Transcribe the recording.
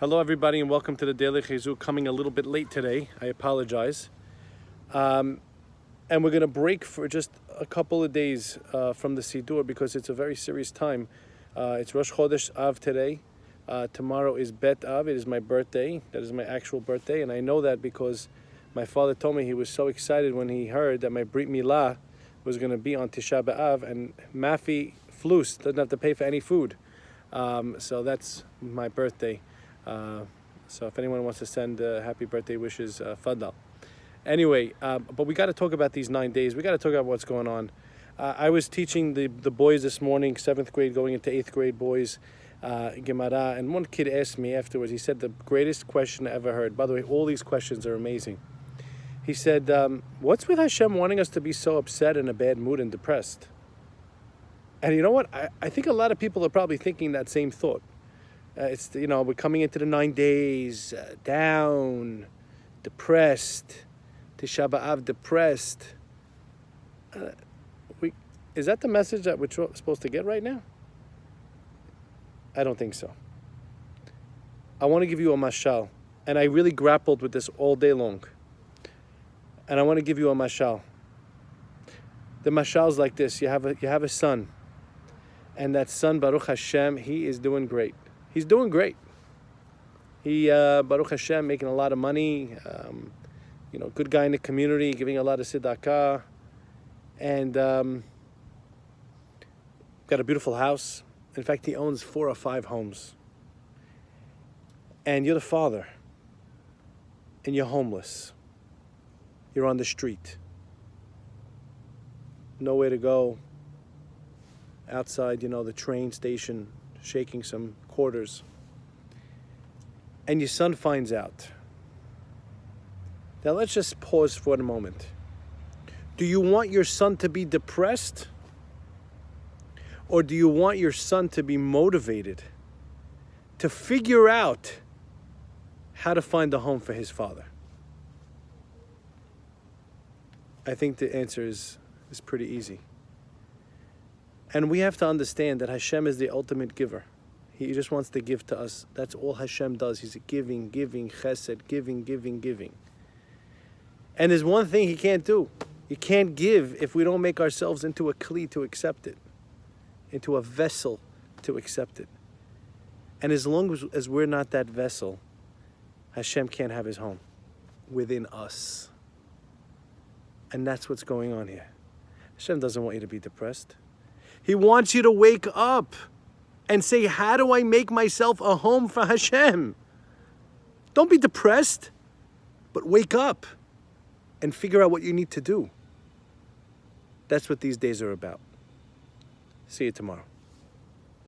Hello everybody and welcome to the Daily Hizuk. Coming a little bit late today, I apologize. And we're going to break for just a couple of days from the Siddur because it's a very serious time. It's Rosh Chodesh Av today. Tomorrow is Bet Av. It is my birthday. That is my actual birthday. And I know that because my father told me he was so excited when he heard that my Brit Milah was going to be on Tisha B'Av, and Mafi Flus doesn't have to pay for any food. So that's my birthday. So if anyone wants to send happy birthday wishes, Fadal. Anyway, but we got to talk about these 9 days. We got to talk about what's going on. I was teaching the boys this morning, 7th grade going into 8th grade boys, Gemara, and one kid asked me afterwards, he said the greatest question I ever heard. By the way, all these questions are amazing. He said, what's with Hashem wanting us to be so upset, in a bad mood, and depressed? And you know what? I think a lot of people are probably thinking that same thought. We're coming into the 9 days, down, depressed, Tisha B'Av, depressed. Is that the message that we're supposed to get right now? I don't think so. I want to give you a mashal, and I really grappled with this all day long. And I want to give you a mashal. The mashal is like this: you have a son, and that son, Baruch Hashem, he is doing great. He's doing great. He, Baruch Hashem, making a lot of money, good guy in the community, giving a lot of tzedakah, and got a beautiful house. In fact, he owns 4 or 5 homes. And you're the father, and you're homeless. You're on the street. Nowhere to go. Outside, the train station, shaking some quarters. And your son finds out. Now let's just pause for a moment. Do you want your son to be depressed? Or do you want your son to be motivated to figure out how to find a home for his father? I think the answer is pretty easy. And we have to understand that Hashem is the ultimate giver. He just wants to give to us. That's all Hashem does. He's a giving, chesed, giving. And there's one thing He can't do. He can't give if we don't make ourselves into a kli to accept it, into a vessel to accept it. And as long as we're not that vessel, Hashem can't have His home within us. And that's what's going on here. Hashem doesn't want you to be depressed. He wants you to wake up and say, how do I make myself a home for Hashem? Don't be depressed, but wake up and figure out what you need to do. That's what these days are about. See you tomorrow.